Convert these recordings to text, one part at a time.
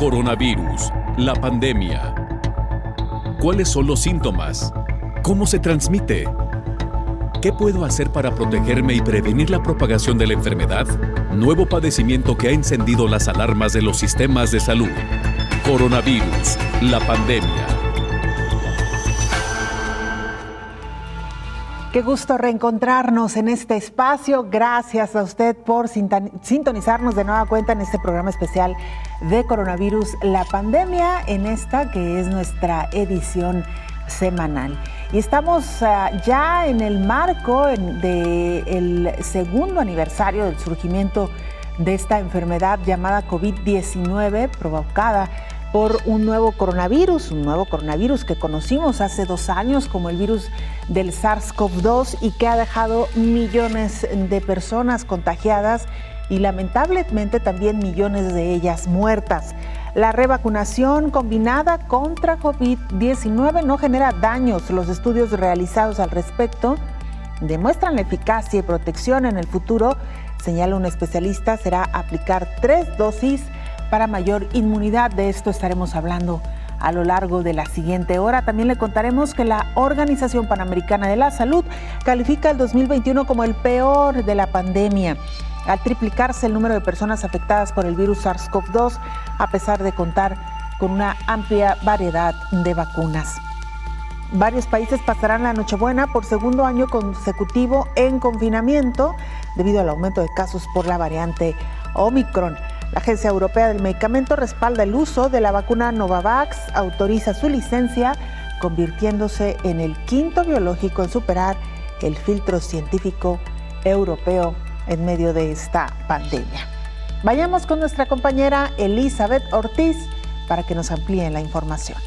Coronavirus, la pandemia. ¿Cuáles son los síntomas? ¿Cómo se transmite? ¿Qué puedo hacer para protegerme y prevenir la propagación de la enfermedad? Nuevo padecimiento que ha encendido las alarmas de los sistemas de salud. Coronavirus, la pandemia. Qué gusto reencontrarnos en este espacio. Gracias a usted por sintonizarnos de nueva cuenta en este programa especial de Coronavirus, la pandemia, en esta que es nuestra edición semanal. Y estamos ya en el marco del segundo aniversario del surgimiento de esta enfermedad llamada COVID-19, provocada por un nuevo coronavirus que conocimos hace 2 años como el virus del SARS-CoV-2 y que ha dejado millones de personas contagiadas y lamentablemente también millones de ellas muertas. La revacunación combinada contra COVID-19 no genera daños. Los estudios realizados al respecto demuestran la eficacia y protección en el futuro, señala un especialista, será aplicar 3 dosis para mayor inmunidad. De esto estaremos hablando a lo largo de la siguiente hora. También le contaremos que la Organización Panamericana de la Salud califica el 2021 como el peor de la pandemia, al triplicarse el número de personas afectadas por el virus SARS-CoV-2, a pesar de contar con una amplia variedad de vacunas. Varios países pasarán la Nochebuena por segundo año consecutivo en confinamiento debido al aumento de casos por la variante Omicron. La Agencia Europea del Medicamento respalda el uso de la vacuna Novavax, autoriza su licencia, convirtiéndose en el 5º biológico en superar el filtro científico europeo en medio de esta pandemia. Vayamos con nuestra compañera Elizabeth Ortiz para que nos amplíe la información.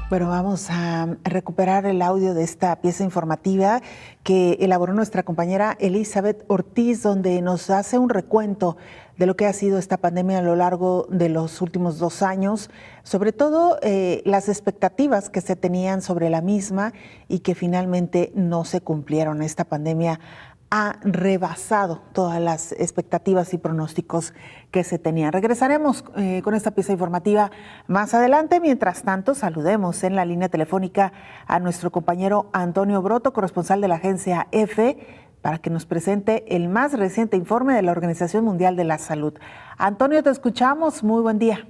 Bueno, vamos a recuperar el audio de esta pieza informativa que elaboró nuestra compañera Elizabeth Ortiz, donde nos hace un recuento de lo que ha sido esta pandemia a lo largo de los últimos 2 años, sobre todo las expectativas que se tenían sobre la misma y que finalmente no se cumplieron. Esta pandemia ha rebasado todas las expectativas y pronósticos que se tenían. Regresaremos con esta pieza informativa más adelante. Mientras tanto, saludemos en la línea telefónica a nuestro compañero Antonio Broto, corresponsal de la agencia EFE, para que nos presente el más reciente informe de la Organización Mundial de la Salud. Antonio, te escuchamos. Muy buen día.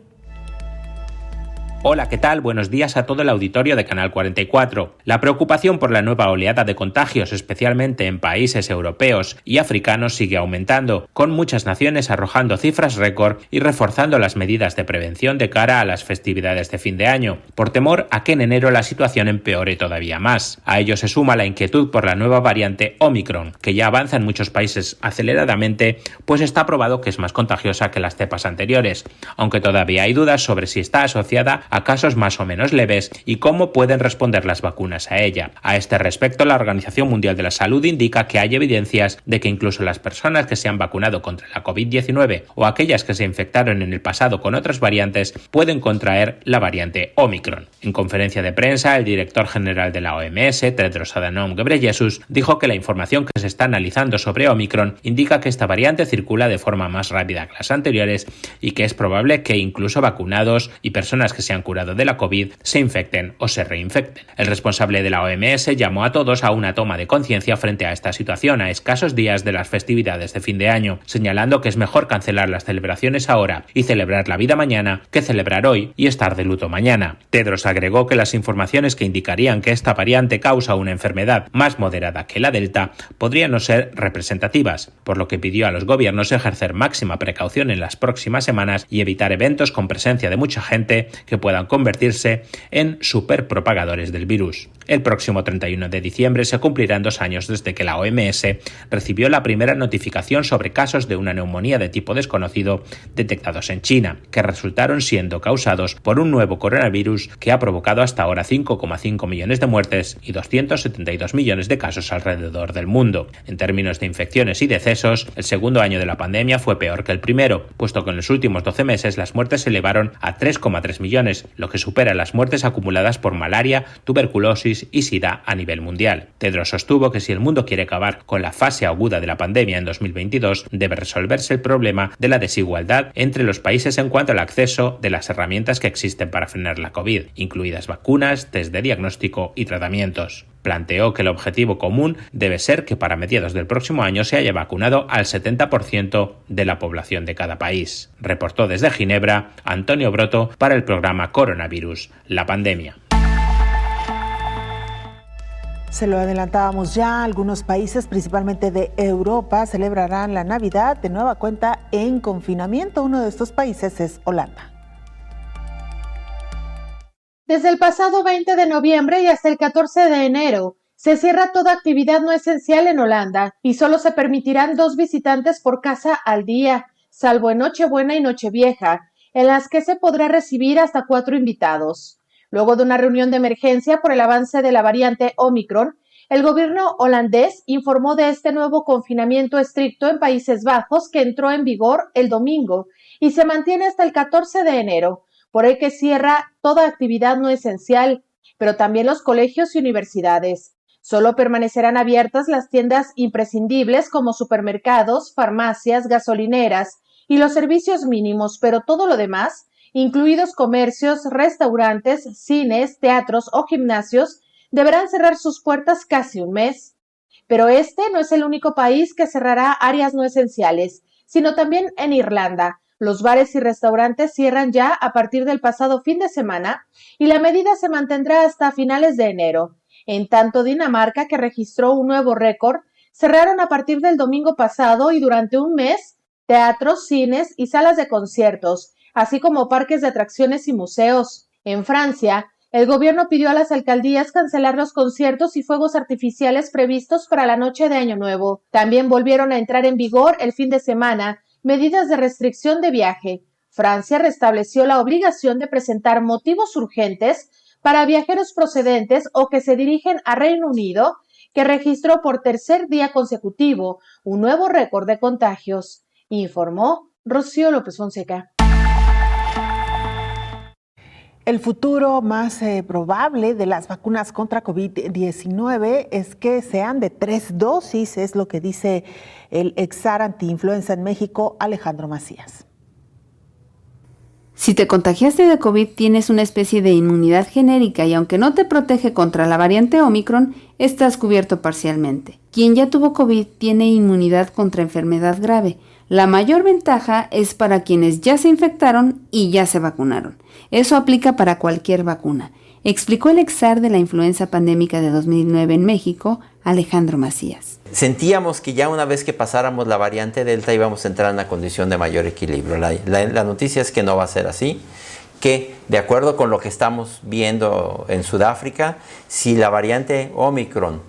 Hola, ¿qué tal? Buenos días a todo el auditorio de Canal 44. La preocupación por la nueva oleada de contagios, especialmente en países europeos y africanos, sigue aumentando, con muchas naciones arrojando cifras récord y reforzando las medidas de prevención de cara a las festividades de fin de año, por temor a que en enero la situación empeore todavía más. A ello se suma la inquietud por la nueva variante Omicron, que ya avanza en muchos países aceleradamente, pues está probado que es más contagiosa que las cepas anteriores, aunque todavía hay dudas sobre si está asociada a casos más o menos leves y cómo pueden responder las vacunas a ella. A este respecto, la Organización Mundial de la Salud indica que hay evidencias de que incluso las personas que se han vacunado contra la COVID-19 o aquellas que se infectaron en el pasado con otras variantes pueden contraer la variante Omicron. En conferencia de prensa, el director general de la OMS, Tedros Adhanom Ghebreyesus, dijo que la información que se está analizando sobre Omicron indica que esta variante circula de forma más rápida que las anteriores y que es probable que incluso vacunados y personas que se han curado de la COVID se infecten o se reinfecten. El responsable de la OMS llamó a todos a una toma de conciencia frente a esta situación a escasos días de las festividades de fin de año, señalando que es mejor cancelar las celebraciones ahora y celebrar la vida mañana que celebrar hoy y estar de luto mañana. Tedros agregó que las informaciones que indicarían que esta variante causa una enfermedad más moderada que la Delta podrían no ser representativas, por lo que pidió a los gobiernos ejercer máxima precaución en las próximas semanas y evitar eventos con presencia de mucha gente que puedan convertirse en superpropagadores del virus. El próximo 31 de diciembre se cumplirán 2 años desde que la OMS recibió la primera notificación sobre casos de una neumonía de tipo desconocido detectados en China, que resultaron siendo causados por un nuevo coronavirus que ha provocado hasta ahora 5,5 millones de muertes y 272 millones de casos alrededor del mundo. En términos de infecciones y decesos, el segundo año de la pandemia fue peor que el primero, puesto que en los últimos 12 meses las muertes se elevaron a 3,3 millones, lo que supera las muertes acumuladas por malaria, tuberculosis y SIDA a nivel mundial. Tedros sostuvo que si el mundo quiere acabar con la fase aguda de la pandemia en 2022, debe resolverse el problema de la desigualdad entre los países en cuanto al acceso de las herramientas que existen para frenar la COVID, incluidas vacunas, test de diagnóstico y tratamientos. Planteó que el objetivo común debe ser que para mediados del próximo año se haya vacunado al 70% de la población de cada país. Reportó desde Ginebra Antonio Broto para el programa Coronavirus, la pandemia. Se lo adelantábamos ya, algunos países, principalmente de Europa, celebrarán la Navidad de nueva cuenta en confinamiento. Uno de estos países es Holanda. Desde el pasado 20 de noviembre y hasta el 14 de enero, se cierra toda actividad no esencial en Holanda y solo se permitirán 2 visitantes por casa al día, salvo en Nochebuena y Nochevieja, en las que se podrá recibir hasta 4 invitados. Luego de una reunión de emergencia por el avance de la variante Omicron, el gobierno holandés informó de este nuevo confinamiento estricto en Países Bajos que entró en vigor el domingo y se mantiene hasta el 14 de enero, por el que cierra toda actividad no esencial, pero también los colegios y universidades. Solo permanecerán abiertas las tiendas imprescindibles como supermercados, farmacias, gasolineras y los servicios mínimos, pero todo lo demás, incluidos comercios, restaurantes, cines, teatros o gimnasios, deberán cerrar sus puertas casi un mes. Pero este no es el único país que cerrará áreas no esenciales, sino también en Irlanda. Los bares y restaurantes cierran ya a partir del pasado fin de semana y la medida se mantendrá hasta finales de enero. En tanto, Dinamarca, que registró un nuevo récord, cerraron a partir del domingo pasado y durante un mes teatros, cines y salas de conciertos, así como parques de atracciones y museos. En Francia, el gobierno pidió a las alcaldías cancelar los conciertos y fuegos artificiales previstos para la noche de Año Nuevo. También volvieron a entrar en vigor el fin de semana medidas de restricción de viaje. Francia restableció la obligación de presentar motivos urgentes para viajeros procedentes o que se dirigen a Reino Unido, que registró por tercer día consecutivo un nuevo récord de contagios, informó Rocío López Fonseca. El futuro más probable de las vacunas contra COVID-19 es que sean de 3 dosis, es lo que dice el exar antiinfluenza en México, Alejandro Macías. Si te contagiaste de COVID, tienes una especie de inmunidad genérica y aunque no te protege contra la variante Omicron, estás cubierto parcialmente. Quien ya tuvo COVID tiene inmunidad contra enfermedad grave. La mayor ventaja es para quienes ya se infectaron y ya se vacunaron. Eso aplica para cualquier vacuna, explicó el exar de la influenza pandémica de 2009 en México, Alejandro Macías. Sentíamos que ya una vez que pasáramos la variante Delta íbamos a entrar en una condición de mayor equilibrio. La noticia es que no va a ser así, que de acuerdo con lo que estamos viendo en Sudáfrica, si la variante Omicron,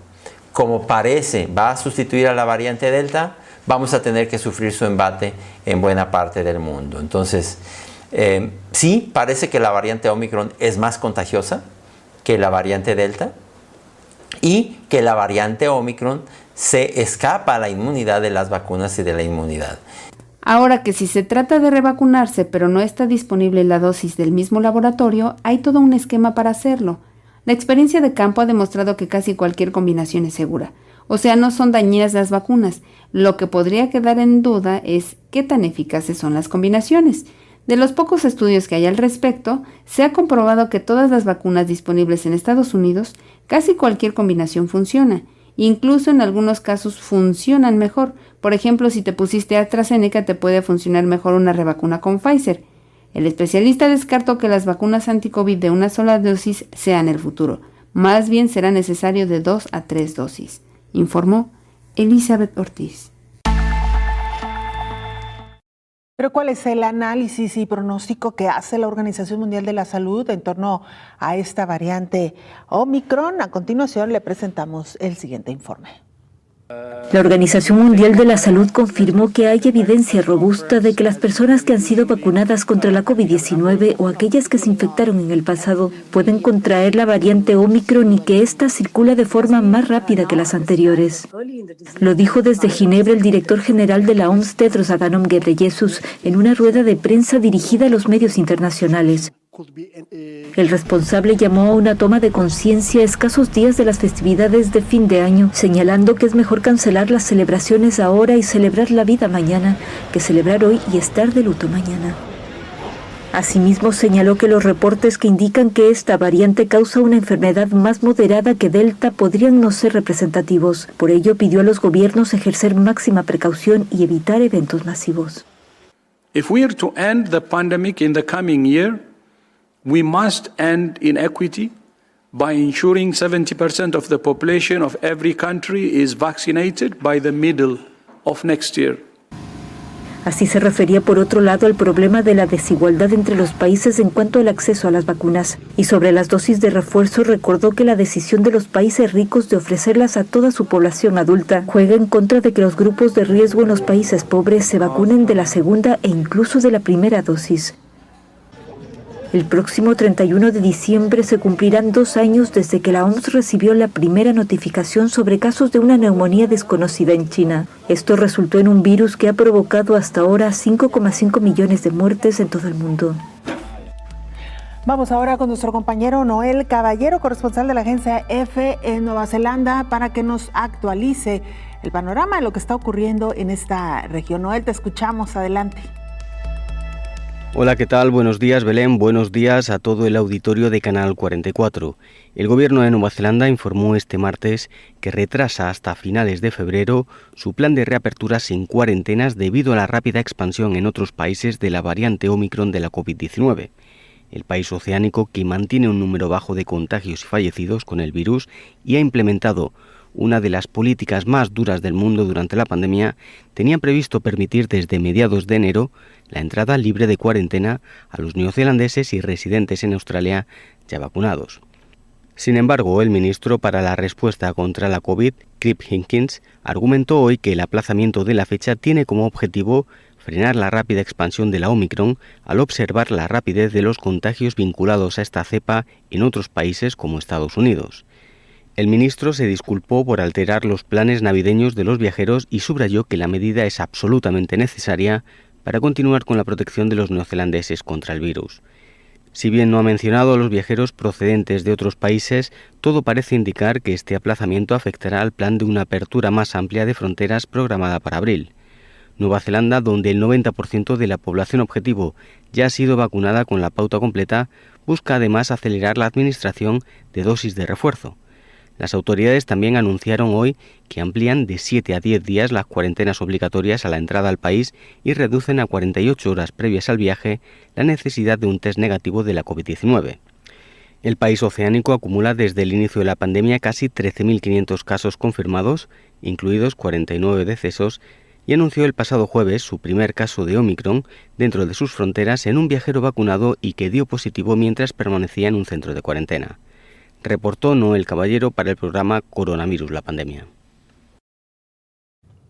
como parece, va a sustituir a la variante Delta, vamos a tener que sufrir su embate en buena parte del mundo. Entonces, sí, parece que la variante Omicron es más contagiosa que la variante Delta y que la variante Omicron se escapa a la inmunidad de las vacunas y de la inmunidad. Ahora que si se trata de revacunarse pero no está disponible la dosis del mismo laboratorio, hay todo un esquema para hacerlo. La experiencia de campo ha demostrado que casi cualquier combinación es segura. O sea, no son dañinas las vacunas. Lo que podría quedar en duda es qué tan eficaces son las combinaciones. De los pocos estudios que hay al respecto, se ha comprobado que todas las vacunas disponibles en Estados Unidos, casi cualquier combinación funciona. Incluso en algunos casos funcionan mejor. Por ejemplo, si te pusiste AstraZeneca, te puede funcionar mejor una revacuna con Pfizer. El especialista descartó que las vacunas anti-COVID de una sola dosis sean el futuro. Más bien será necesario de 2 a 3 dosis, informó Elizabeth Ortiz. Pero ¿cuál es el análisis y pronóstico que hace la Organización Mundial de la Salud en torno a esta variante Omicron? A continuación le presentamos el siguiente informe. La Organización Mundial de la Salud confirmó que hay evidencia robusta de que las personas que han sido vacunadas contra la COVID-19 o aquellas que se infectaron en el pasado pueden contraer la variante Omicron y que ésta circula de forma más rápida que las anteriores. Lo dijo desde Ginebra el director general de la OMS, Tedros Adhanom Ghebreyesus, en una rueda de prensa dirigida a los medios internacionales. El responsable llamó a una toma de conciencia a escasos días de las festividades de fin de año, señalando que es mejor cancelar las celebraciones ahora y celebrar la vida mañana, que celebrar hoy y estar de luto mañana. Asimismo, señaló que los reportes que indican que esta variante causa una enfermedad más moderada que Delta podrían no ser representativos. Por ello, pidió a los gobiernos ejercer máxima precaución y evitar eventos masivos. If we are to end the pandemic in the coming year, we must end inequity by ensuring 70% of the population of every country is vaccinated by the middle of next year. Así se refería por otro lado al problema de la desigualdad entre los países en cuanto al acceso a las vacunas. Y sobre las dosis de refuerzo recordó que la decisión de los países ricos de ofrecerlas a toda su población adulta juega en contra de que los grupos de riesgo en los países pobres se vacunen de la segunda e incluso de la primera dosis. El próximo 31 de diciembre se cumplirán 2 años desde que la OMS recibió la primera notificación sobre casos de una neumonía desconocida en China. Esto resultó en un virus que ha provocado hasta ahora 5,5 millones de muertes en todo el mundo. Vamos ahora con nuestro compañero Noel Caballero, corresponsal de la agencia EFE en Nueva Zelanda, para que nos actualice el panorama de lo que está ocurriendo en esta región. Noel, te escuchamos, adelante. Hola, ¿qué tal? Buenos días, Belén. Buenos días a todo el auditorio de Canal 44. El gobierno de Nueva Zelanda informó este martes que retrasa hasta finales de febrero su plan de reapertura sin cuarentenas debido a la rápida expansión en otros países de la variante Omicron de la COVID-19. El país oceánico, que mantiene un número bajo de contagios y fallecidos con el virus y ha implementado una de las políticas más duras del mundo durante la pandemia, tenía previsto permitir desde mediados de enero la entrada libre de cuarentena a los neozelandeses y residentes en Australia ya vacunados. Sin embargo, el ministro para la respuesta contra la COVID, Crip Hinkins, argumentó hoy que el aplazamiento de la fecha tiene como objetivo frenar la rápida expansión de la Omicron al observar la rapidez de los contagios vinculados a esta cepa en otros países como Estados Unidos. El ministro se disculpó por alterar los planes navideños de los viajeros y subrayó que la medida es absolutamente necesaria para continuar con la protección de los neozelandeses contra el virus. Si bien no ha mencionado a los viajeros procedentes de otros países, todo parece indicar que este aplazamiento afectará al plan de una apertura más amplia de fronteras programada para abril. Nueva Zelanda, donde el 90% de la población objetivo ya ha sido vacunada con la pauta completa, busca además acelerar la administración de dosis de refuerzo. Las autoridades también anunciaron hoy que amplían de 7 a 10 días las cuarentenas obligatorias a la entrada al país y reducen a 48 horas previas al viaje la necesidad de un test negativo de la COVID-19. El país oceánico acumula desde el inicio de la pandemia casi 13.500 casos confirmados, incluidos 49 decesos, y anunció el pasado jueves su primer caso de Omicron dentro de sus fronteras en un viajero vacunado y que dio positivo mientras permanecía en un centro de cuarentena. Reportó Noel Caballero para el programa Coronavirus, la pandemia.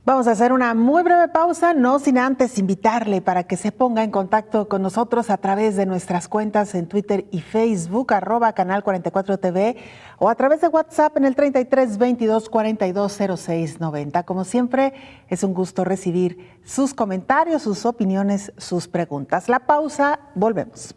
Vamos a hacer una muy breve pausa, no sin antes invitarle para que se ponga en contacto con nosotros a través de nuestras cuentas en Twitter y Facebook, @Canal 44 TV, o a través de WhatsApp en el 33 22 42 06 90. Como siempre, es un gusto recibir sus comentarios, sus opiniones, sus preguntas. La pausa, volvemos.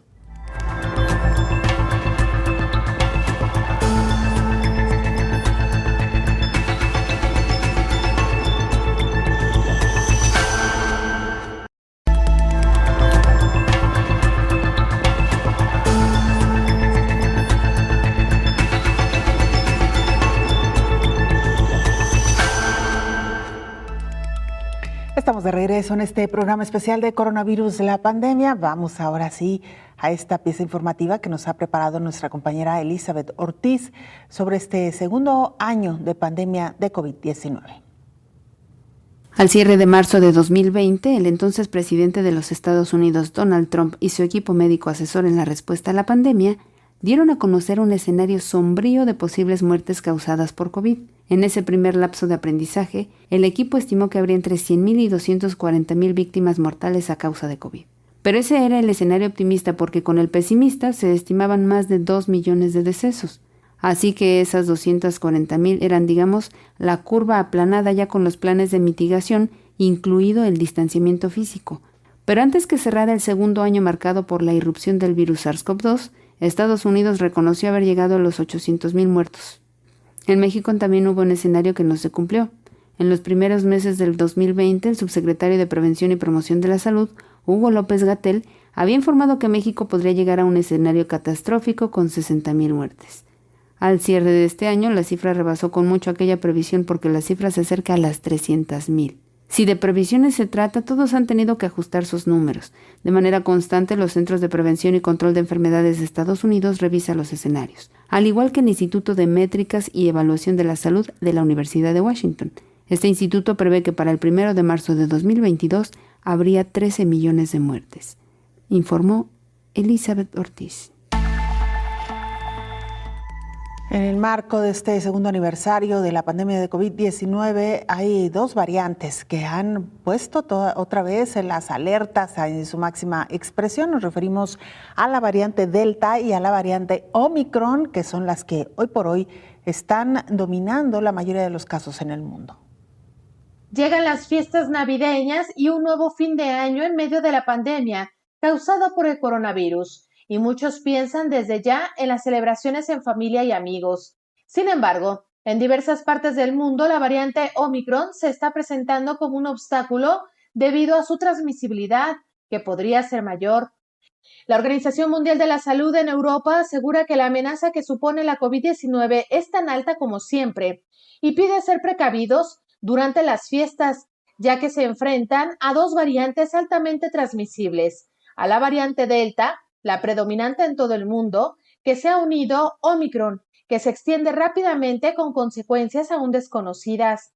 Estamos de regreso en este programa especial de Coronavirus, la pandemia. Vamos ahora sí a esta pieza informativa que nos ha preparado nuestra compañera Elizabeth Ortiz sobre este segundo año de pandemia de COVID-19. Al cierre de marzo de 2020, el entonces presidente de los Estados Unidos, Donald Trump, y su equipo médico asesor en la respuesta a la pandemia dieron a conocer un escenario sombrío de posibles muertes causadas por COVID. En ese primer lapso de aprendizaje, el equipo estimó que habría entre 100.000 y 240.000 víctimas mortales a causa de COVID. Pero ese era el escenario optimista porque con el pesimista se estimaban más de 2 millones de decesos. Así que esas 240.000 eran, digamos, la curva aplanada ya con los planes de mitigación, incluido el distanciamiento físico. Pero antes que cerrara el segundo año marcado por la irrupción del virus SARS-CoV-2, Estados Unidos reconoció haber llegado a los 800.000 muertos. En México también hubo un escenario que no se cumplió. En los primeros meses del 2020, el subsecretario de Prevención y Promoción de la Salud, Hugo López-Gatell, había informado que México podría llegar a un escenario catastrófico con 60.000 muertes. Al cierre de este año, la cifra rebasó con mucho aquella previsión porque la cifra se acerca a las 300.000. Si de previsiones se trata, todos han tenido que ajustar sus números. De manera constante, los Centros de Prevención y Control de Enfermedades de Estados Unidos revisan los escenarios, al igual que el Instituto de Métricas y Evaluación de la Salud de la Universidad de Washington. Este instituto prevé que para el 1 de marzo de 2022 habría 13 millones de muertes, informó Elizabeth Ortiz. En el marco de este segundo aniversario de la pandemia de COVID-19, hay dos variantes que han puesto otra vez en las alertas en su máxima expresión. Nos referimos a la variante Delta y a la variante Omicron, que son las que hoy por hoy están dominando la mayoría de los casos en el mundo. Llegan las fiestas navideñas y un nuevo fin de año en medio de la pandemia causada por el coronavirus. Y muchos piensan desde ya en las celebraciones en familia y amigos. Sin embargo, en diversas partes del mundo, la variante Omicron se está presentando como un obstáculo debido a su transmisibilidad, que podría ser mayor. La Organización Mundial de la Salud en Europa asegura que la amenaza que supone la COVID-19 es tan alta como siempre y pide ser precavidos durante las fiestas, ya que se enfrentan a dos variantes altamente transmisibles, a la variante Delta, la predominante en todo el mundo, que se ha unido Omicron, que se extiende rápidamente con consecuencias aún desconocidas.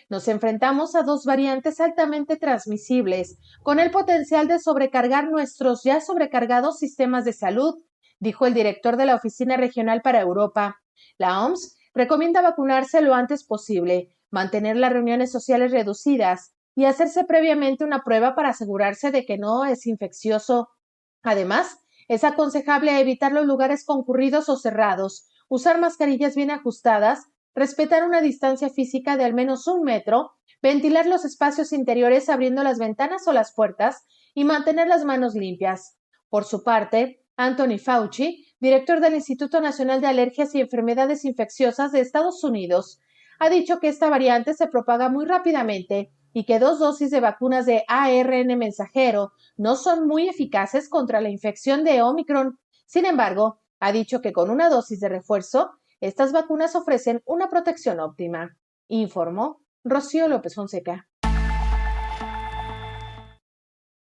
Nos enfrentamos a dos variantes altamente transmisibles, con el potencial de sobrecargar nuestros ya sobrecargados sistemas de salud, dijo el director de la Oficina Regional para Europa. La OMS recomienda vacunarse lo antes posible, mantener las reuniones sociales reducidas y hacerse previamente una prueba para asegurarse de que no es infeccioso. Además, es aconsejable evitar los lugares concurridos o cerrados, usar mascarillas bien ajustadas, respetar una distancia física de al menos 1 metro, ventilar los espacios interiores abriendo las ventanas o las puertas y mantener las manos limpias. Por su parte, Anthony Fauci, director del Instituto Nacional de Alergias y Enfermedades Infecciosas de Estados Unidos, ha dicho que esta variante se propaga muy rápidamente y que 2 dosis de vacunas de ARN mensajero no son muy eficaces contra la infección de Omicron. Sin embargo, ha dicho que con una dosis de refuerzo, estas vacunas ofrecen una protección óptima, informó Rocío López Fonseca.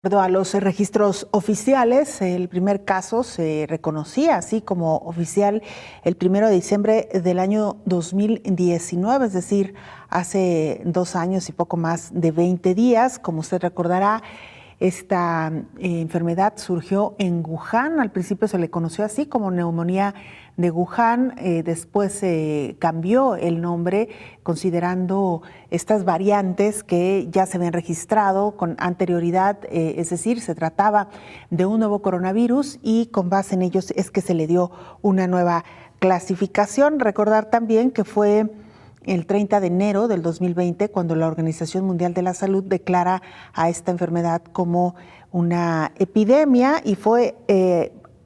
De acuerdo a los registros oficiales, el primer caso se reconocía así como oficial el 1 de diciembre del año 2019, es decir, hace 2 años y poco más de 20 días. Como usted recordará, esta enfermedad surgió en Wuhan. Al principio se le conoció así como neumonía de Wuhan, después se cambió el nombre considerando estas variantes que ya se habían registrado con anterioridad, es decir, se trataba de un nuevo coronavirus y con base en ellos es que se le dio una nueva clasificación. Recordar también que fue el 30 de enero del 2020 cuando la Organización Mundial de la Salud declara a esta enfermedad como una epidemia y fue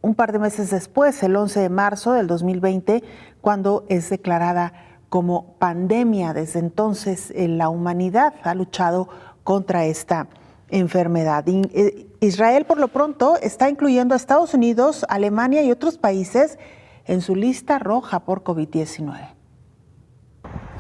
un par de meses después, el 11 de marzo del 2020, cuando es declarada como pandemia. Desde entonces, la humanidad ha luchado contra esta enfermedad. Israel, por lo pronto, está incluyendo a Estados Unidos, Alemania y otros países en su lista roja por COVID-19.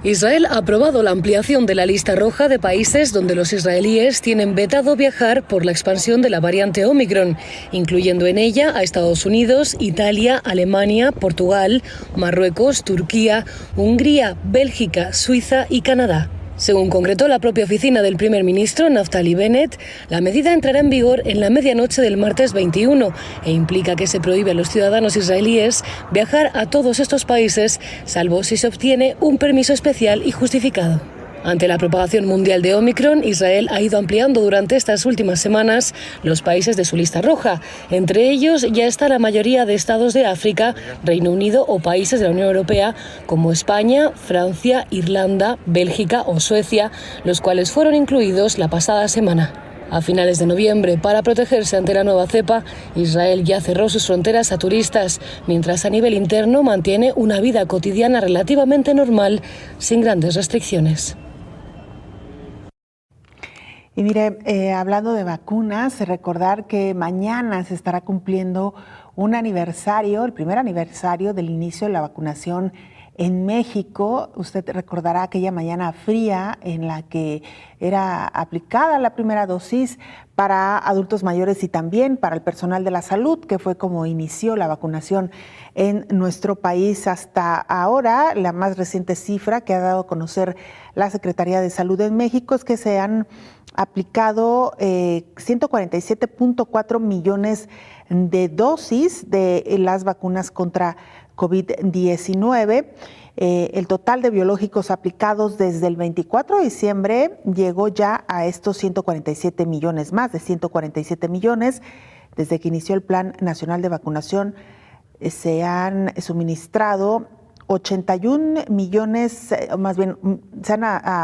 Israel ha aprobado la ampliación de la lista roja de países donde los israelíes tienen vetado viajar por la expansión de la variante Omicron, incluyendo en ella a Estados Unidos, Italia, Alemania, Portugal, Marruecos, Turquía, Hungría, Bélgica, Suiza y Canadá. Según concretó la propia oficina del primer ministro, Naftali Bennett, la medida entrará en vigor en la medianoche del martes 21 e implica que se prohíbe a los ciudadanos israelíes viajar a todos estos países, salvo si se obtiene un permiso especial y justificado. Ante la propagación mundial de Omicron, Israel ha ido ampliando durante estas últimas semanas los países de su lista roja. Entre ellos ya está la mayoría de estados de África, Reino Unido o países de la Unión Europea como España, Francia, Irlanda, Bélgica o Suecia, los cuales fueron incluidos la pasada semana. A finales de noviembre, para protegerse ante la nueva cepa, Israel ya cerró sus fronteras a turistas, mientras a nivel interno mantiene una vida cotidiana relativamente normal, sin grandes restricciones. Y mire, hablando de vacunas, recordar que mañana se estará cumpliendo un aniversario, el primer aniversario del inicio de la vacunación en México. Usted recordará aquella mañana fría en la que era aplicada la primera dosis para adultos mayores y también para el personal de la salud, que fue como inició la vacunación en nuestro país hasta ahora. La más reciente cifra que ha dado a conocer la Secretaría de Salud en México es que se han aplicado 147.4 millones de dosis de las vacunas contra COVID-19. El total de biológicos aplicados desde el 24 de diciembre llegó ya a estos 147 millones, más de 147 millones. Desde que inició el Plan Nacional de Vacunación se han suministrado 81 millones, más bien se han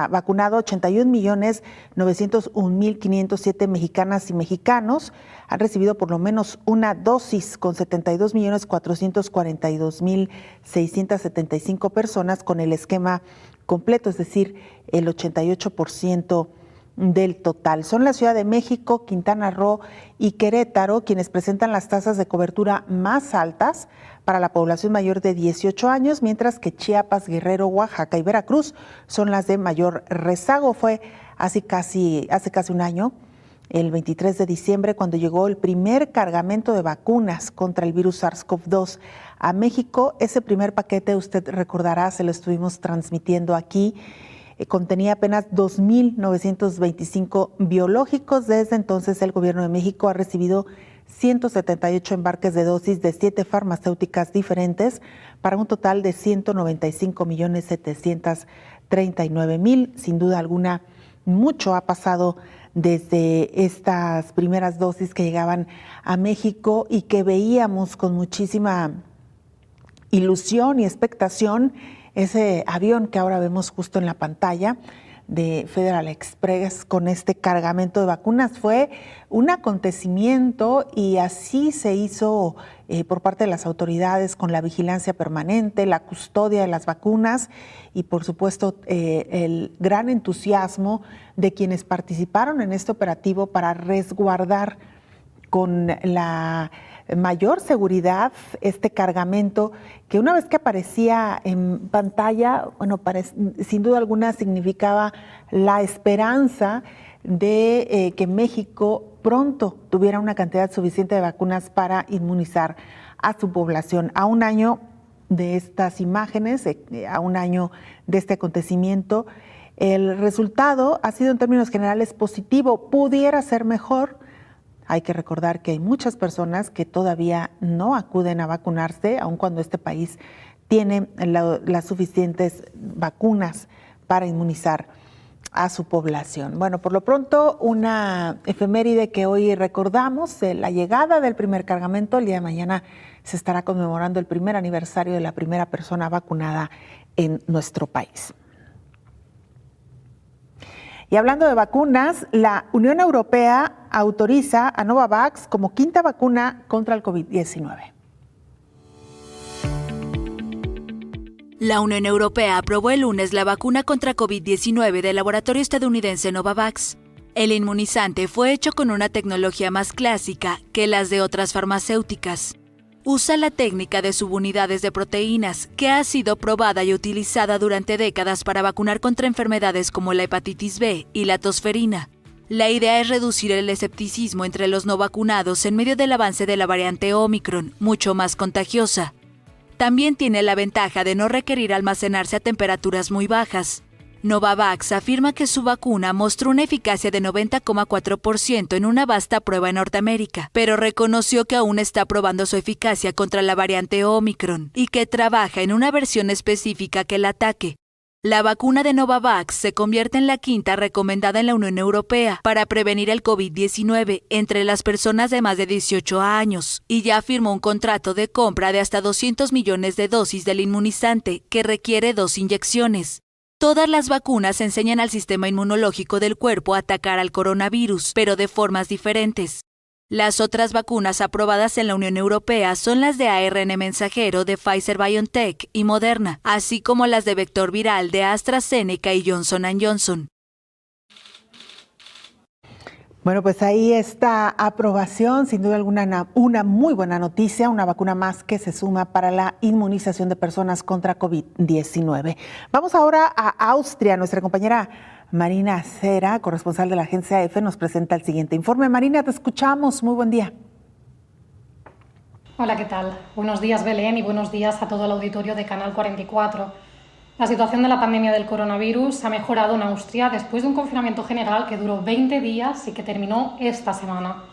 vacunado 81.901.507 mexicanas y mexicanos. Han recibido por lo menos una dosis con 72.442.675 personas con el esquema completo, es decir, el 88% del total. Son la Ciudad de México, Quintana Roo y Querétaro quienes presentan las tasas de cobertura más altas para la población mayor de 18 años, mientras que Chiapas, Guerrero, Oaxaca y Veracruz son las de mayor rezago. Fue hace casi un año, el 23 de diciembre, cuando llegó el primer cargamento de vacunas contra el virus SARS-CoV-2 a México. Ese primer paquete, usted recordará, se lo estuvimos transmitiendo aquí. Contenía apenas 2.925 biológicos. Desde entonces, el gobierno de México ha recibido 178 embarques de dosis de 7 farmacéuticas diferentes para un total de 195.739.000. Sin duda alguna, mucho ha pasado desde estas primeras dosis que llegaban a México y que veíamos con muchísima ilusión y expectación. Ese avión que ahora vemos justo en la pantalla de Federal Express con este cargamento de vacunas fue un acontecimiento, y así se hizo por parte de las autoridades, con la vigilancia permanente, la custodia de las vacunas y por supuesto el gran entusiasmo de quienes participaron en este operativo para resguardar con la mayor seguridad este cargamento, que una vez que aparecía en pantalla, bueno, sin duda alguna significaba la esperanza de que México pronto tuviera una cantidad suficiente de vacunas para inmunizar a su población. A un año de estas imágenes, a un año de este acontecimiento, el resultado ha sido en términos generales positivo. Pudiera ser mejor. Hay que recordar que hay muchas personas que todavía no acuden a vacunarse, aun cuando este país tiene las suficientes vacunas para inmunizar a su población. Bueno, por lo pronto, una efeméride que hoy recordamos, la llegada del primer cargamento. El día de mañana se estará conmemorando el primer aniversario de la primera persona vacunada en nuestro país. Y hablando de vacunas, la Unión Europea autoriza a Novavax como quinta vacuna contra el COVID-19. La Unión Europea aprobó el lunes la vacuna contra COVID-19 del laboratorio estadounidense Novavax. El inmunizante fue hecho con una tecnología más clásica que las de otras farmacéuticas. Usa la técnica de subunidades de proteínas, que ha sido probada y utilizada durante décadas para vacunar contra enfermedades como la hepatitis B y la tosferina. La idea es reducir el escepticismo entre los no vacunados en medio del avance de la variante Omicron, mucho más contagiosa. También tiene la ventaja de no requerir almacenarse a temperaturas muy bajas. Novavax afirma que su vacuna mostró una eficacia de 90,4% en una vasta prueba en Norteamérica, pero reconoció que aún está probando su eficacia contra la variante Omicron y que trabaja en una versión específica que la ataque. La vacuna de Novavax se convierte en la quinta recomendada en la Unión Europea para prevenir el COVID-19 entre las personas de más de 18 años y ya firmó un contrato de compra de hasta 200 millones de dosis del inmunizante que requiere 2 inyecciones. Todas las vacunas enseñan al sistema inmunológico del cuerpo a atacar al coronavirus, pero de formas diferentes. Las otras vacunas aprobadas en la Unión Europea son las de ARN mensajero de Pfizer-BioNTech y Moderna, así como las de vector viral de AstraZeneca y Johnson & Johnson. Bueno, pues ahí está aprobación, sin duda alguna una muy buena noticia, una vacuna más que se suma para la inmunización de personas contra COVID-19. Vamos ahora a Austria. Nuestra compañera Marina Cera, corresponsal de la agencia EFE, nos presenta el siguiente informe. Marina, te escuchamos. Muy buen día. Hola, ¿qué tal? Buenos días, Belén, y buenos días a todo el auditorio de Canal 44. La situación de la pandemia del coronavirus ha mejorado en Austria después de un confinamiento general que duró 20 días y que terminó esta semana.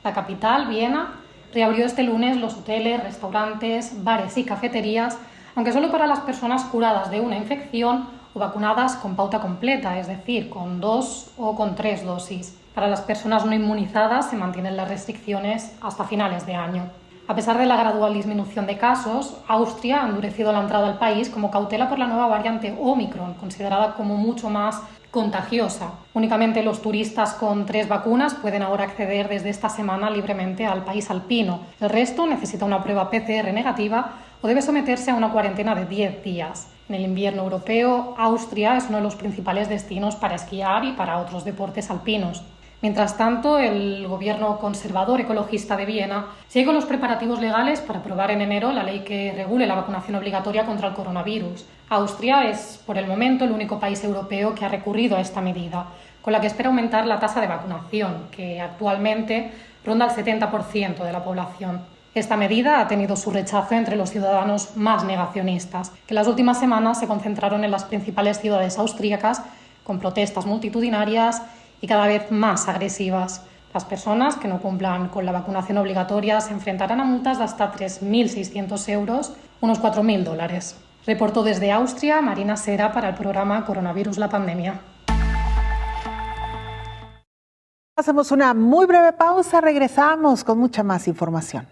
La capital, Viena, reabrió este lunes los hoteles, restaurantes, bares y cafeterías, aunque solo para las personas curadas de una infección o vacunadas con pauta completa, es decir, con 2 o con 3 dosis. Para las personas no inmunizadas se mantienen las restricciones hasta finales de año. A pesar de la gradual disminución de casos, Austria ha endurecido la entrada al país como cautela por la nueva variante Omicron, considerada como mucho más contagiosa. Únicamente los turistas con 3 vacunas pueden ahora acceder desde esta semana libremente al país alpino. El resto necesita una prueba PCR negativa o debe someterse a una cuarentena de 10 días. En el invierno europeo, Austria es uno de los principales destinos para esquiar y para otros deportes alpinos. Mientras tanto, el gobierno conservador ecologista de Viena sigue con los preparativos legales para aprobar en enero la ley que regule la vacunación obligatoria contra el coronavirus. Austria es, por el momento, el único país europeo que ha recurrido a esta medida, con la que espera aumentar la tasa de vacunación, que actualmente ronda el 70% de la población. Esta medida ha tenido su rechazo entre los ciudadanos más negacionistas, que en las últimas semanas se concentraron en las principales ciudades austríacas con protestas multitudinarias y cada vez más agresivas. Las personas que no cumplan con la vacunación obligatoria se enfrentarán a multas de hasta 3.600 euros, unos $4.000. Reportó desde Austria Marina Cera para el programa Coronavirus la Pandemia. Hacemos una muy breve pausa, regresamos con mucha más información.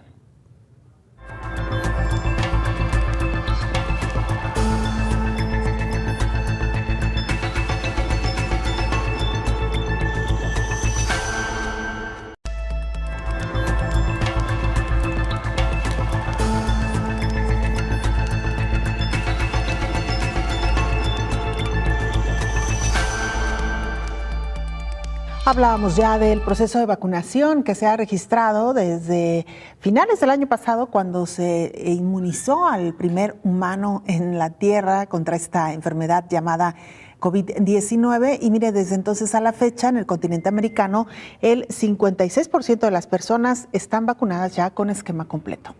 Hablábamos ya del proceso de vacunación que se ha registrado desde finales del año pasado, cuando se inmunizó al primer humano en la Tierra contra esta enfermedad llamada COVID-19. Y mire, desde entonces a la fecha, en el continente americano, el 56% de las personas están vacunadas ya con esquema completo.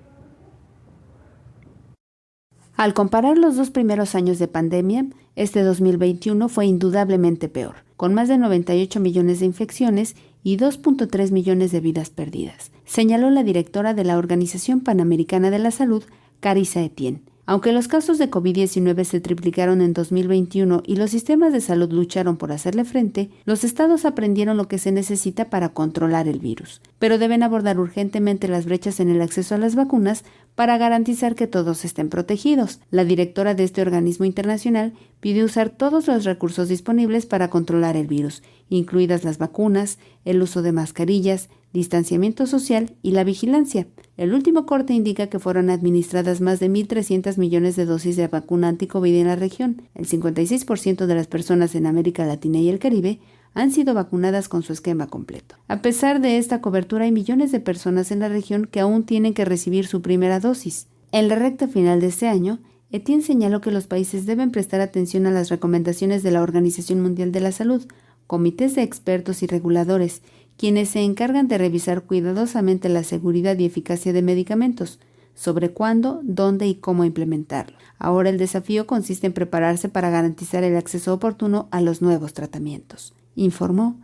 Al comparar los 2 primeros años de pandemia, este 2021 fue indudablemente peor, con más de 98 millones de infecciones y 2.3 millones de vidas perdidas, señaló la directora de la Organización Panamericana de la Salud, Carissa Etienne. Aunque los casos de COVID-19 se triplicaron en 2021 y los sistemas de salud lucharon por hacerle frente, los estados aprendieron lo que se necesita para controlar el virus, pero deben abordar urgentemente las brechas en el acceso a las vacunas para garantizar que todos estén protegidos. La directora de este organismo internacional pidió usar todos los recursos disponibles para controlar el virus, incluidas las vacunas, el uso de mascarillas, distanciamiento social y la vigilancia. El último corte indica que fueron administradas más de 1.300 millones de dosis de vacuna anti-COVID en la región. El 56% de las personas en América Latina y el Caribe han sido vacunadas con su esquema completo. A pesar de esta cobertura, hay millones de personas en la región que aún tienen que recibir su primera dosis. En la recta final de este año, Etienne señaló que los países deben prestar atención a las recomendaciones de la Organización Mundial de la Salud, comités de expertos y reguladores, quienes se encargan de revisar cuidadosamente la seguridad y eficacia de medicamentos. sobre cuándo, dónde y cómo implementarlo. Ahora el desafío consiste en prepararse para garantizar el acceso oportuno a los nuevos tratamientos, informó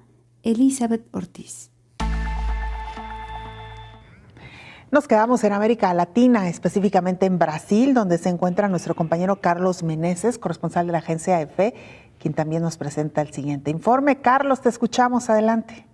Elizabeth Ortiz. Nos quedamos en América Latina, específicamente en Brasil, donde se encuentra nuestro compañero Carlos Meneses, corresponsal de la agencia EFE, quien también nos presenta el siguiente informe. Carlos, te escuchamos, adelante.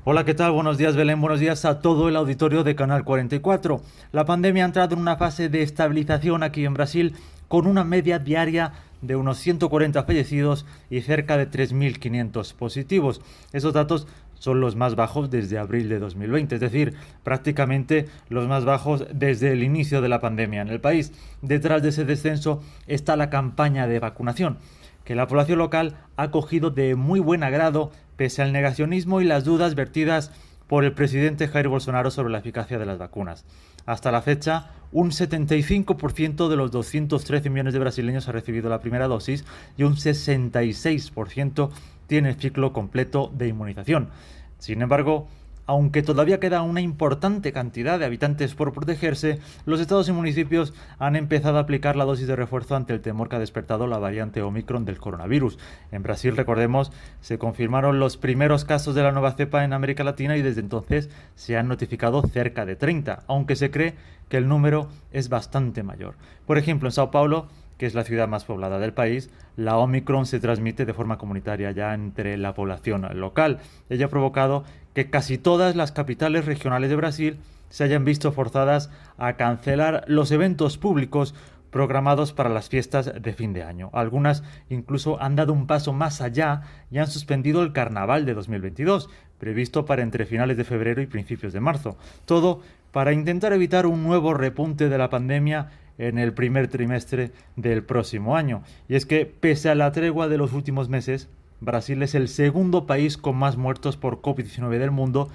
Hola, ¿qué tal? Buenos días, Belén. Buenos días a todo el auditorio de Canal 44. La pandemia ha entrado en una fase de estabilización aquí en Brasil, con una media diaria de unos 140 fallecidos y cerca de 3.500 positivos. Esos datos son los más bajos desde abril de 2020, es decir, prácticamente los más bajos desde el inicio de la pandemia en el país. Detrás de ese descenso está la campaña de vacunación, que la población local ha acogido de muy buen agrado, pese al negacionismo y las dudas vertidas por el presidente Jair Bolsonaro sobre la eficacia de las vacunas. Hasta la fecha, un 75% de los 213 millones de brasileños ha recibido la primera dosis y un 66% tiene el ciclo completo de inmunización. Sin embargo, aunque todavía queda una importante cantidad de habitantes por protegerse, los estados y municipios han empezado a aplicar la dosis de refuerzo ante el temor que ha despertado la variante Omicron del coronavirus. En Brasil, recordemos, se confirmaron los primeros casos de la nueva cepa en América Latina y desde entonces se han notificado cerca de 30, aunque se cree que el número es bastante mayor. Por ejemplo, en Sao Paulo, que es la ciudad más poblada del país, la Omicron se transmite de forma comunitaria ya entre la población local. Ello ha provocado que casi todas las capitales regionales de Brasil se hayan visto forzadas a cancelar los eventos públicos programados para las fiestas de fin de año. Algunas incluso han dado un paso más allá y han suspendido el carnaval de 2022, previsto para entre finales de febrero y principios de marzo. Todo para intentar evitar un nuevo repunte de la pandemia en el primer trimestre del próximo año. Y es que, pese a la tregua de los últimos meses, Brasil es el segundo país con más muertos por COVID-19 del mundo,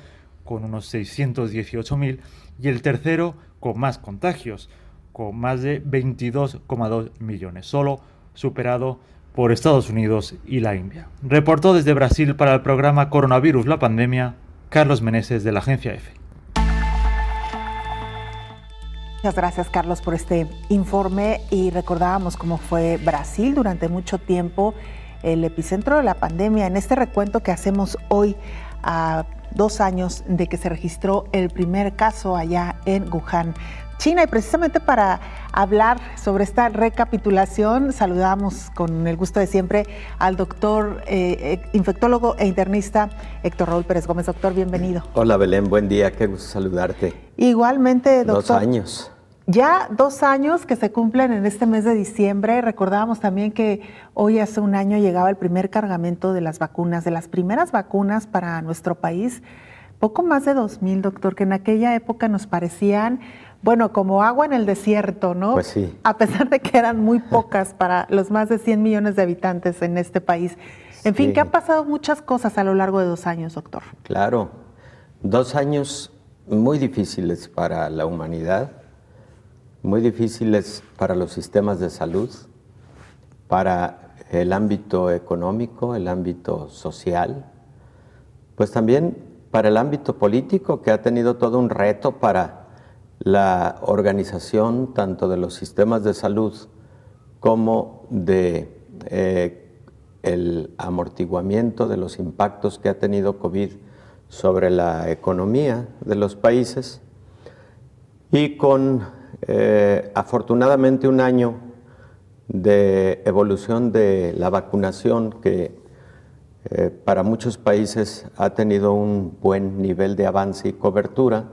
con unos 618.000, y el tercero con más contagios, con más de 22,2 millones, solo superado por Estados Unidos y la India. Reportó desde Brasil para el programa Coronavirus, la pandemia, Carlos Meneses de la agencia EFE. Muchas gracias, Carlos, por este informe. Y recordábamos cómo fue Brasil durante mucho tiempo el epicentro de la pandemia. En este recuento que hacemos hoy, a 2 años de que se registró el primer caso allá en Wuhan, China. Y precisamente para hablar sobre esta recapitulación, saludamos con el gusto de siempre al doctor infectólogo e internista Héctor Raúl Pérez Gómez. Doctor, bienvenido. Hola, Belén, buen día, qué gusto saludarte. Igualmente, doctor. 2 años. Ya 2 años que se cumplen en este mes de diciembre. Recordábamos también que hoy hace 1 año llegaba el primer cargamento de las vacunas, de las primeras vacunas para nuestro país. Poco más de 2,000, doctor, que en aquella época nos parecían, bueno, como agua en el desierto, ¿no? Pues sí. A pesar de que eran muy pocas para los más de 100 millones de habitantes en este país. En fin, que han pasado muchas cosas a lo largo de 2 años, doctor. Claro, 2 años muy difíciles para la humanidad, muy difíciles para los sistemas de salud, para el ámbito económico, el ámbito social, pues también para el ámbito político, que ha tenido todo un reto para la organización tanto de los sistemas de salud como de el amortiguamiento de los impactos que ha tenido COVID sobre la economía de los países, y con afortunadamente 1 año de evolución de la vacunación que para muchos países ha tenido un buen nivel de avance y cobertura,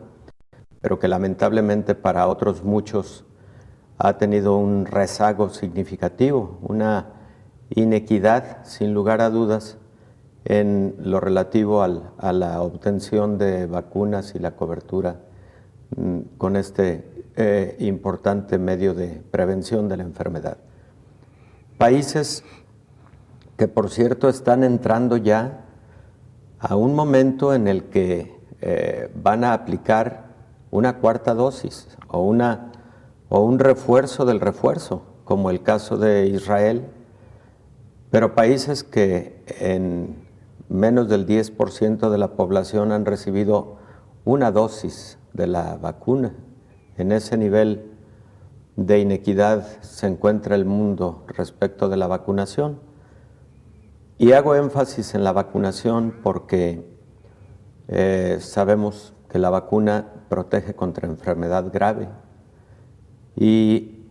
pero que lamentablemente para otros muchos ha tenido un rezago significativo, una inequidad sin lugar a dudas en lo relativo a la obtención de vacunas y la cobertura con este importante medio de prevención de la enfermedad. Países que, por cierto, están entrando ya a un momento en el que van a aplicar una 4ª dosis o un refuerzo del refuerzo, como el caso de Israel, pero países que en menos del 10% de la población han recibido una dosis de la vacuna, en ese nivel de inequidad se encuentra el mundo respecto de la vacunación. Y hago énfasis en la vacunación porque sabemos que la vacuna protege contra enfermedad grave. Y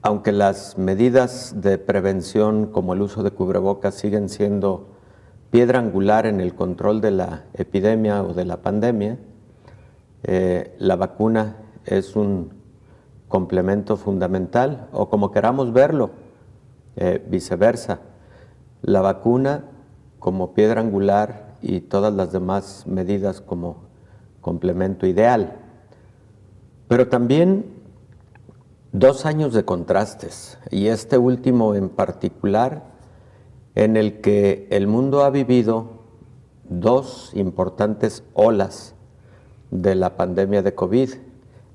aunque las medidas de prevención como el uso de cubrebocas siguen siendo piedra angular en el control de la epidemia o de la pandemia, la vacuna es un complemento fundamental, o como queramos verlo, viceversa. La vacuna como piedra angular y todas las demás medidas como complemento ideal. Pero también 2 años de contrastes, y este último en particular, en el que el mundo ha vivido 2 importantes olas de la pandemia de COVID.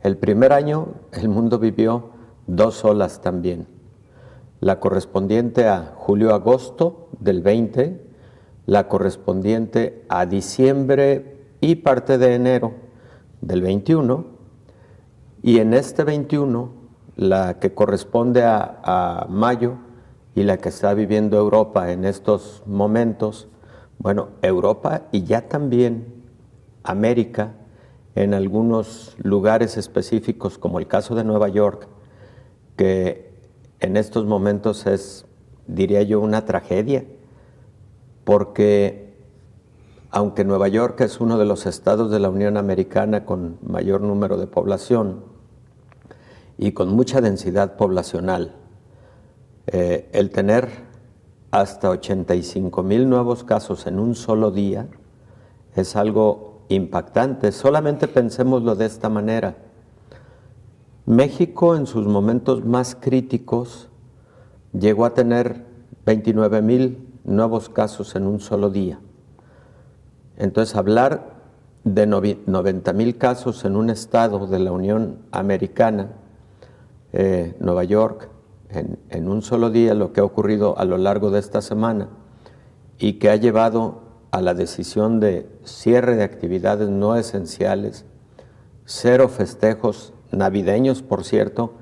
El primer año el mundo vivió 2 olas también. La correspondiente a julio-agosto del 20, la correspondiente a diciembre y parte de enero del 21, y en este 21, la que corresponde a mayo y la que está viviendo Europa en estos momentos, bueno, Europa y ya también América, en algunos lugares específicos, como el caso de Nueva York, que en estos momentos es, diría yo, una tragedia, porque aunque Nueva York es uno de los estados de la Unión Americana con mayor número de población y con mucha densidad poblacional, el tener hasta 85,000 nuevos casos en un solo día es algo impactante. Solamente pensémoslo de esta manera. México en sus momentos más críticos llegó a tener 29,000 nuevos casos en un solo día. Entonces, hablar de 90,000 casos en un estado de la Unión Americana, Nueva York, en un solo día, lo que ha ocurrido a lo largo de esta semana y que ha llevado a la decisión de cierre de actividades no esenciales, 0 festejos navideños, por cierto,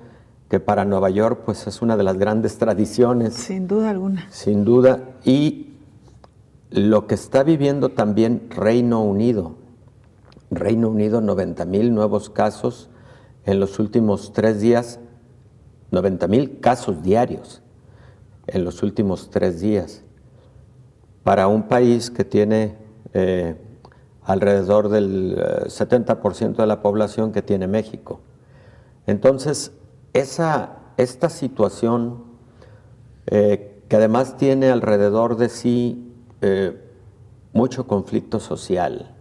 que para Nueva York pues es una de las grandes tradiciones. Sin duda alguna. Sin duda. Y lo que está viviendo también Reino Unido. Reino Unido, 90,000 nuevos casos en los últimos 3 días, 90,000 casos diarios en los últimos 3 días. Para un país que tiene alrededor del 70% de la población que tiene México. Entonces, esta situación que además tiene alrededor de sí mucho conflicto social,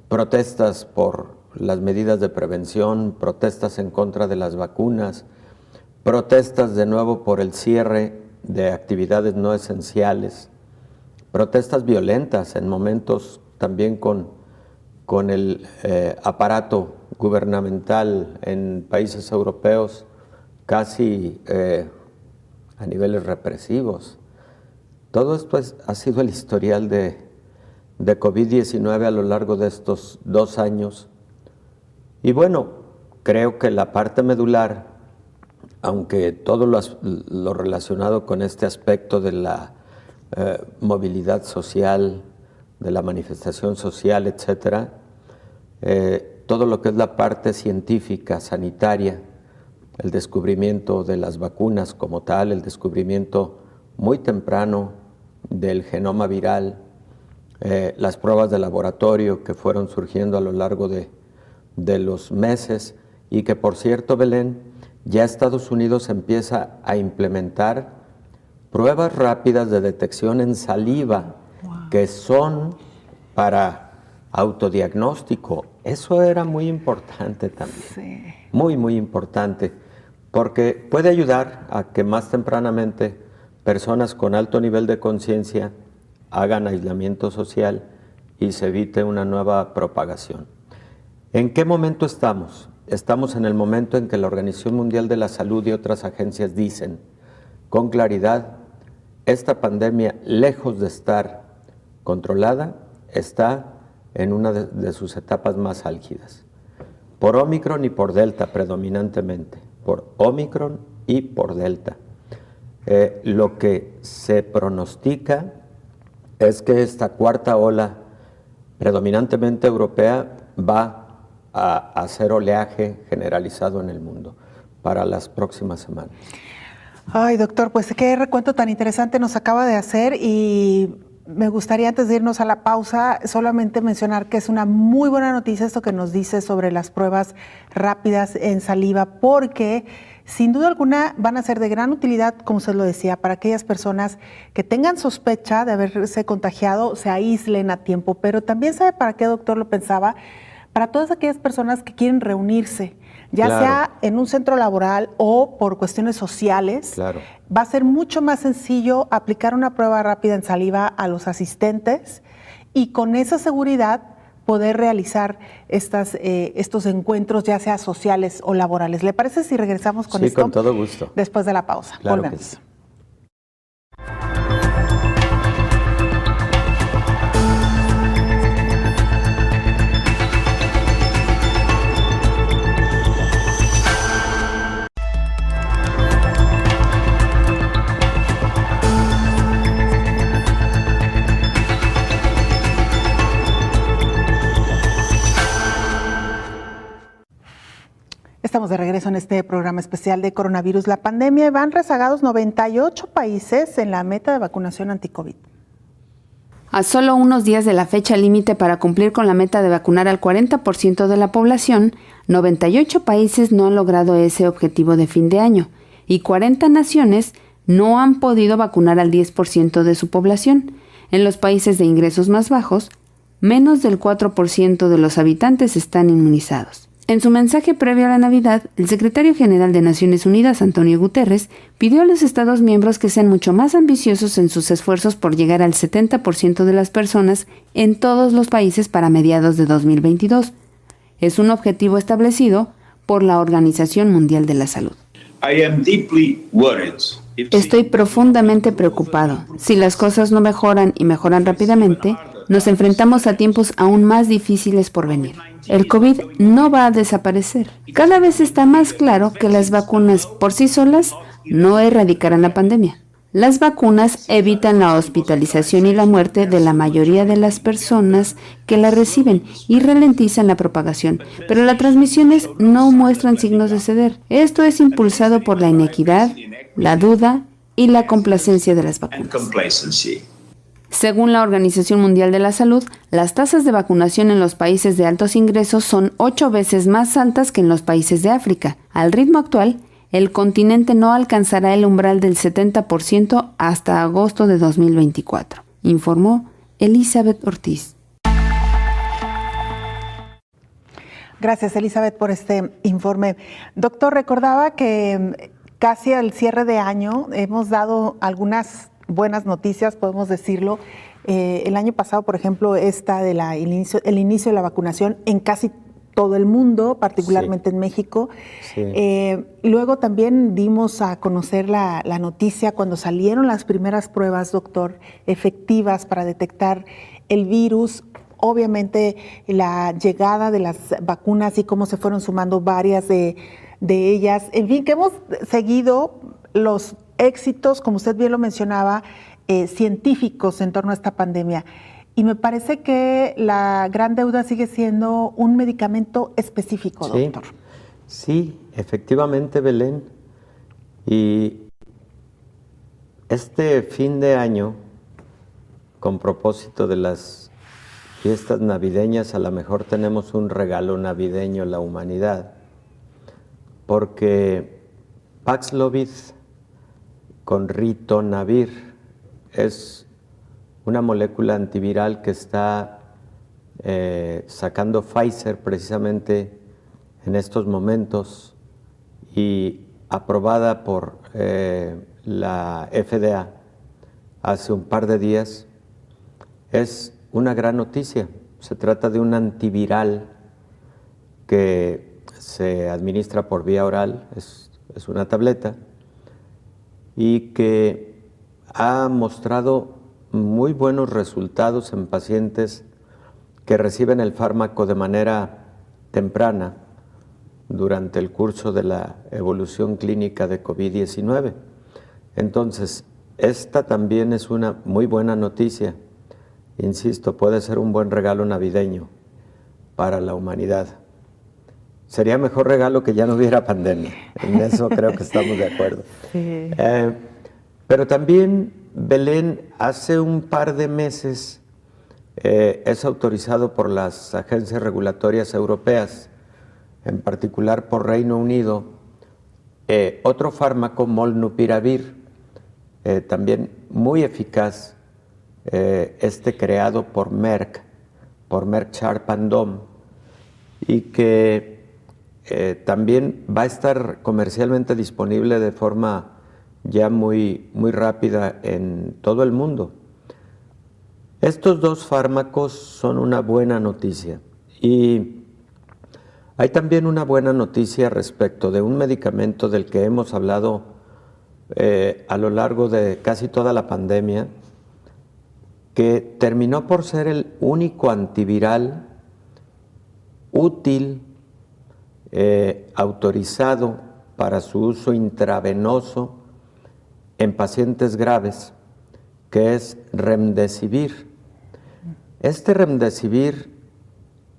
protestas por las medidas de prevención, protestas en contra de las vacunas, protestas de nuevo por el cierre de actividades no esenciales, protestas violentas en momentos también con el aparato gubernamental en países europeos casi a niveles represivos. Todo esto ha sido el historial de COVID-19 a lo largo de estos 2 años. Y bueno, creo que la parte medular, aunque todo lo relacionado con este aspecto de la movilidad social, de la manifestación social, etcétera, todo lo que es la parte científica, sanitaria, el descubrimiento de las vacunas como tal, el descubrimiento muy temprano del genoma viral, las pruebas de laboratorio que fueron surgiendo a lo largo de los meses y que, por cierto, Belén, ya Estados Unidos empieza a implementar pruebas rápidas de detección en saliva, que son para autodiagnóstico. Eso era muy importante también. Sí. Muy, muy importante, porque puede ayudar a que más tempranamente personas con alto nivel de conciencia hagan aislamiento social y se evite una nueva propagación. ¿En qué momento estamos? Estamos en el momento en que la Organización Mundial de la Salud y otras agencias dicen con claridad: esta pandemia, lejos de estar controlada, está en una de sus etapas más álgidas. por Omicron y por Delta predominantemente, por Omicron y por Delta. Lo que se pronostica es que esta cuarta ola, predominantemente europea, va a hacer oleaje generalizado en el mundo para las próximas semanas. Ay, doctor, pues qué recuento tan interesante nos acaba de hacer, y me gustaría, antes de irnos a la pausa, solamente mencionar que es una muy buena noticia esto que nos dice sobre las pruebas rápidas en saliva, porque sin duda alguna van a ser de gran utilidad, como usted lo decía, para aquellas personas que tengan sospecha de haberse contagiado, se aíslen a tiempo. Pero también, ¿sabe para qué, doctor, lo pensaba? Para todas aquellas personas que quieren reunirse, ya sea en un centro laboral o por cuestiones sociales, va a ser mucho más sencillo aplicar una prueba rápida en saliva a los asistentes y con esa seguridad poder realizar estos encuentros, ya sea sociales o laborales. ¿Le parece si regresamos con esto? Sí, con todo gusto. Después de la pausa. Claro Volvemos. que sí. Estamos de regreso en este programa especial de coronavirus, la pandemia, y van rezagados 98 países en la meta de vacunación anti-COVID. A solo unos días de la fecha límite para cumplir con la meta de vacunar al 40% de la población, 98 países no han logrado ese objetivo de fin de año y 40 naciones no han podido vacunar al 10% de su población. En los países de ingresos más bajos, menos del 4% de los habitantes están inmunizados. En su mensaje previo a la Navidad, el secretario general de Naciones Unidas, Antonio Guterres, pidió a los Estados miembros que sean mucho más ambiciosos en sus esfuerzos por llegar al 70% de las personas en todos los países para mediados de 2022. Es un objetivo establecido por la Organización Mundial de la Salud. Estoy profundamente preocupado. Si las cosas no mejoran y mejoran rápidamente, nos enfrentamos a tiempos aún más difíciles por venir. El COVID no va a desaparecer. Cada vez está más claro que las vacunas por sí solas no erradicarán la pandemia. Las vacunas evitan la hospitalización y la muerte de la mayoría de las personas que la reciben y ralentizan la propagación, pero las transmisiones no muestran signos de ceder. Esto es impulsado por la inequidad, la duda y la complacencia de las vacunas. Según la Organización Mundial de la Salud, las tasas de vacunación en los países de altos ingresos son 8 veces más altas que en los países de África. Al ritmo actual, el continente no alcanzará el umbral del 70% hasta agosto de 2024, informó Elizabeth Ortiz. Gracias, Elizabeth, por este informe. Doctor, recordaba que casi al cierre de año hemos dado algunas buenas noticias, podemos decirlo. El año pasado, por ejemplo, el inicio de la vacunación en casi todo el mundo, particularmente en México. Luego también dimos a conocer la noticia cuando salieron las primeras pruebas, doctor, efectivas para detectar el virus. Obviamente la llegada de las vacunas y cómo se fueron sumando varias de ellas. En fin, que hemos seguido los éxitos, como usted bien lo mencionaba, científicos en torno a esta pandemia. Y me parece que la gran deuda sigue siendo un medicamento específico, doctor. Sí, efectivamente, Belén. Y este fin de año, con propósito de las fiestas navideñas, a lo mejor tenemos un regalo navideño a la humanidad, porque Paxlovid con ritonavir es una molécula antiviral que está sacando Pfizer precisamente en estos momentos y aprobada por la FDA hace un par de días. Es una gran noticia. Se trata de un antiviral que se administra por vía oral, es una tableta, y que ha mostrado muy buenos resultados en pacientes que reciben el fármaco de manera temprana, durante el curso de la evolución clínica de COVID-19. Entonces, esta también es una muy buena noticia. Insisto, puede ser un buen regalo navideño para la humanidad. Sería mejor regalo que ya no hubiera pandemia. En eso creo que estamos de acuerdo. Sí. Pero también, Belén, hace un par de meses es autorizado por las agencias regulatorias europeas, en particular por Reino Unido, otro fármaco, Molnupiravir, también muy eficaz, creado por Merck Sharp & Dohme, y que también va a estar comercialmente disponible de forma ya muy rápida en todo el mundo. Estos dos fármacos son una buena noticia, y hay también una buena noticia respecto de un medicamento del que hemos hablado a lo largo de casi toda la pandemia, que terminó por ser el único antiviral útil, autorizado para su uso intravenoso en pacientes graves, que es Remdesivir. Este Remdesivir,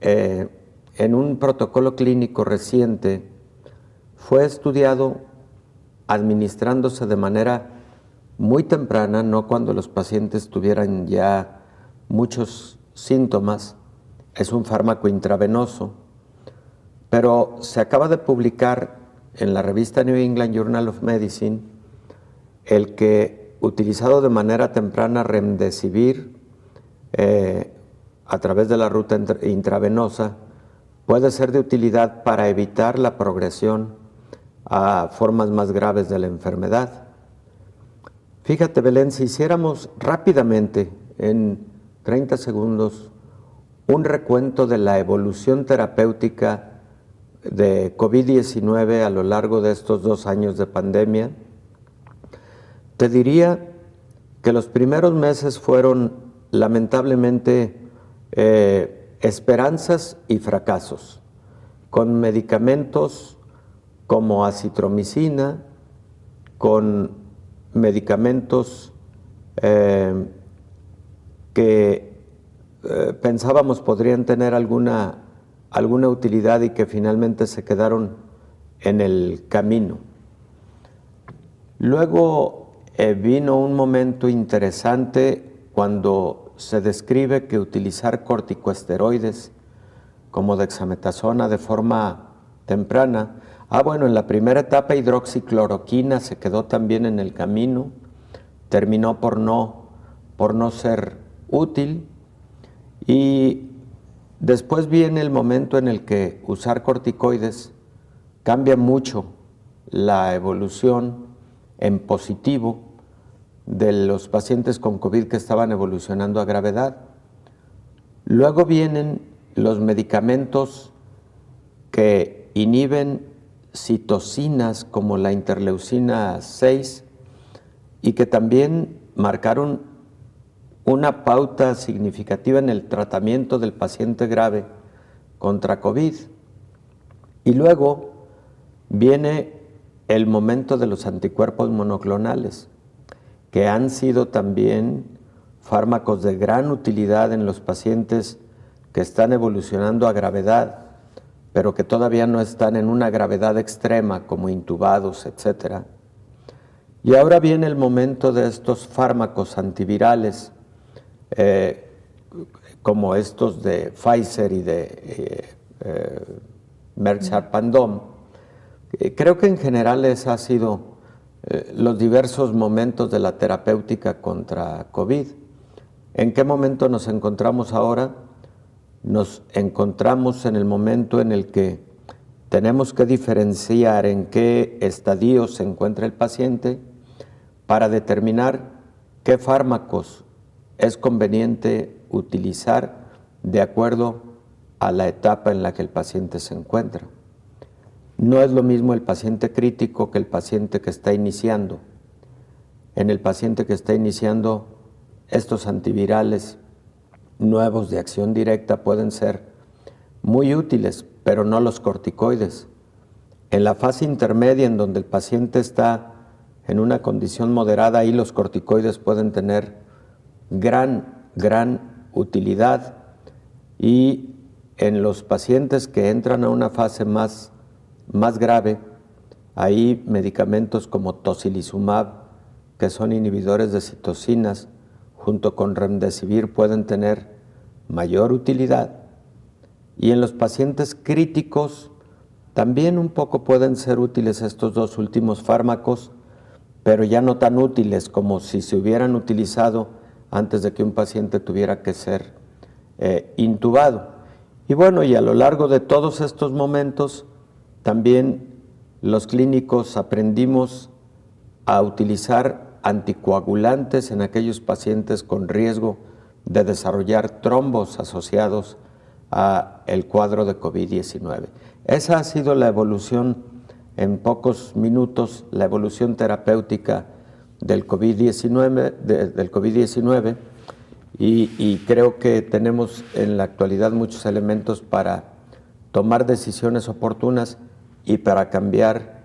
en un protocolo clínico reciente, fue estudiado administrándose de manera muy temprana, no cuando los pacientes tuvieran ya muchos síntomas. Es un fármaco intravenoso, pero se acaba de publicar en la revista New England Journal of Medicine el que, utilizado de manera temprana, Remdesivir a través de la ruta intravenosa puede ser de utilidad para evitar la progresión a formas más graves de la enfermedad. Fíjate, Belén, si hiciéramos rápidamente, en 30 segundos, un recuento de la evolución terapéutica de COVID-19 a lo largo de estos 2 años de pandemia, te diría que los primeros meses fueron lamentablemente esperanzas y fracasos, con medicamentos como acitromicina, con medicamentos que pensábamos podrían tener alguna utilidad y que finalmente se quedaron en el camino. Luego vino un momento interesante cuando se describe que utilizar corticosteroides como dexametasona de forma temprana, en la primera etapa hidroxicloroquina se quedó también en el camino, terminó por no ser útil, y después viene el momento en el que usar corticoides cambia mucho la evolución en positivo de los pacientes con COVID que estaban evolucionando a gravedad. Luego vienen los medicamentos que inhiben citocinas como la interleucina 6 y que también marcaron una pauta significativa en el tratamiento del paciente grave contra COVID. Y luego viene el momento de los anticuerpos monoclonales, que han sido también fármacos de gran utilidad en los pacientes que están evolucionando a gravedad, pero que todavía no están en una gravedad extrema como intubados, etc. Y ahora viene el momento de estos fármacos antivirales, como estos de Pfizer y de Merck Sharp & Dohme. Creo que en general esos han sido los diversos momentos de la terapéutica contra COVID. ¿En qué momento nos encontramos ahora? Nos encontramos en el momento en el que tenemos que diferenciar en qué estadio se encuentra el paciente para determinar qué fármacos es conveniente utilizar de acuerdo a la etapa en la que el paciente se encuentra. No es lo mismo el paciente crítico que el paciente que está iniciando. En el paciente que está iniciando, estos antivirales nuevos de acción directa pueden ser muy útiles, pero no los corticoides, En la fase intermedia, en donde el paciente está en una condición moderada, ahí los corticoides pueden tener gran utilidad, y en los pacientes que entran a una fase más grave, ahí medicamentos como tocilizumab, que son inhibidores de citocinas, junto con remdesivir pueden tener mayor utilidad. Y en los pacientes críticos también un poco pueden ser útiles estos dos últimos fármacos, pero ya no tan útiles como si se hubieran utilizado antes de que un paciente tuviera que ser intubado. Y bueno, y a lo largo de todos estos momentos, también los clínicos aprendimos a utilizar anticoagulantes en aquellos pacientes con riesgo de desarrollar trombos asociados a el cuadro de COVID-19. Esa ha sido la evolución, en pocos minutos, la evolución terapéutica del COVID-19, y creo que tenemos en la actualidad muchos elementos para tomar decisiones oportunas y para cambiar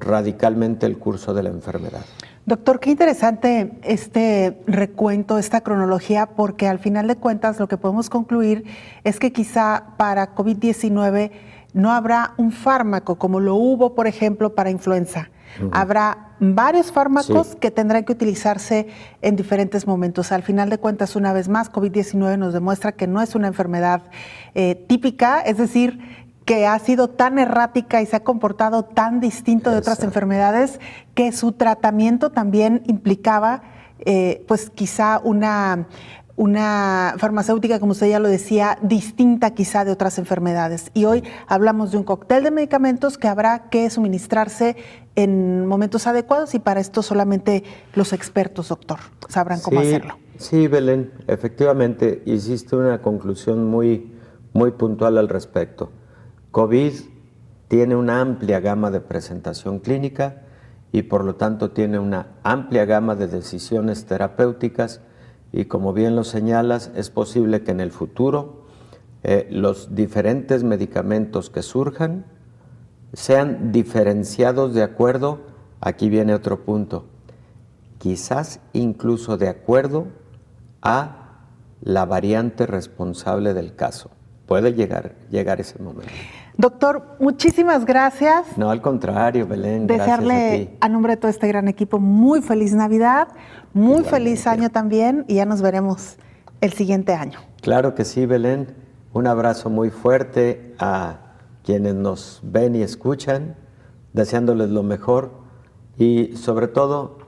radicalmente el curso de la enfermedad. Doctor, qué interesante este recuento, esta cronología, porque al final de cuentas lo que podemos concluir es que quizá para COVID-19 no habrá un fármaco como lo hubo, por ejemplo, para influenza. Habrá varios fármacos que tendrán que utilizarse en diferentes momentos. Al final de cuentas, una vez más, COVID-19 nos demuestra que no es una enfermedad típica, es decir, que ha sido tan errática y se ha comportado tan distinto de otras enfermedades, que su tratamiento también implicaba, pues quizá una farmacéutica, como usted ya lo decía, distinta quizá de otras enfermedades. Y hoy hablamos de un cóctel de medicamentos que habrá que suministrarse en momentos adecuados, y para esto solamente los expertos, doctor, sabrán cómo hacerlo. Sí, Belén, efectivamente, hiciste una conclusión muy puntual al respecto. COVID tiene una amplia gama de presentación clínica y por lo tanto tiene una amplia gama de decisiones terapéuticas, y como bien lo señalas, es posible que en el futuro los diferentes medicamentos que surjan sean diferenciados de acuerdo, aquí viene otro punto, quizás incluso de acuerdo a la variante responsable del caso. Puede llegar ese momento. Doctor, muchísimas gracias. No, al contrario, Belén. Desearle a nombre de todo este gran equipo muy feliz Navidad, muy feliz año también, y ya nos veremos el siguiente año. Claro que sí, Belén. Un abrazo muy fuerte a quienes nos ven y escuchan, deseándoles lo mejor y sobre todo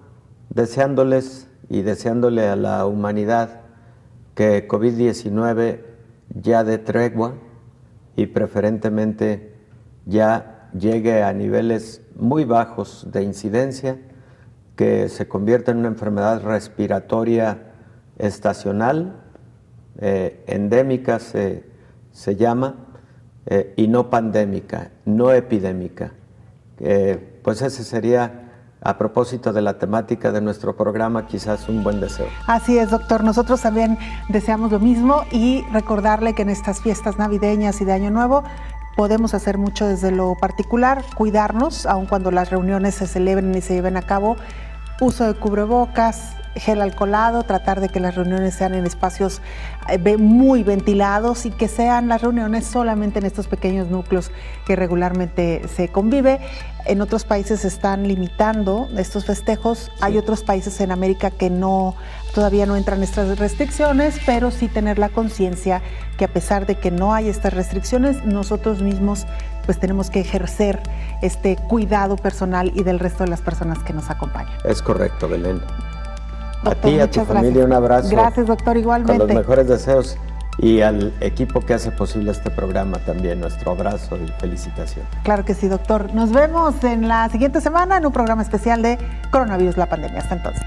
deseándoles y deseándole a la humanidad que COVID-19 ya dé tregua y preferentemente ya llegue a niveles muy bajos de incidencia, que se convierta en una enfermedad respiratoria estacional, endémica se llama, y no pandémica, no epidémica. Pues ese sería, a propósito de la temática de nuestro programa, quizás un buen deseo. Así es, doctor. Nosotros también deseamos lo mismo, y recordarle que en estas fiestas navideñas y de Año Nuevo podemos hacer mucho desde lo particular, cuidarnos, aun cuando las reuniones se celebren y se lleven a cabo, uso de cubrebocas, gel alcoholado, tratar de que las reuniones sean en espacios muy ventilados y que sean las reuniones solamente en estos pequeños núcleos que regularmente se convive. En otros países se están limitando estos festejos. Hay otros países en América que todavía no entran estas restricciones, pero sí tener la conciencia que a pesar de que no hay estas restricciones, nosotros mismos pues tenemos que ejercer este cuidado personal y del resto de las personas que nos acompañan. Es correcto, Belén. Doctor, a ti y a tu familia gracias. Un abrazo. Gracias, doctor, igualmente. Con los mejores deseos, y al equipo que hace posible este programa también nuestro abrazo y felicitación. Claro que sí, doctor. Nos vemos en la siguiente semana en un programa especial de Coronavirus, la pandemia. Hasta entonces.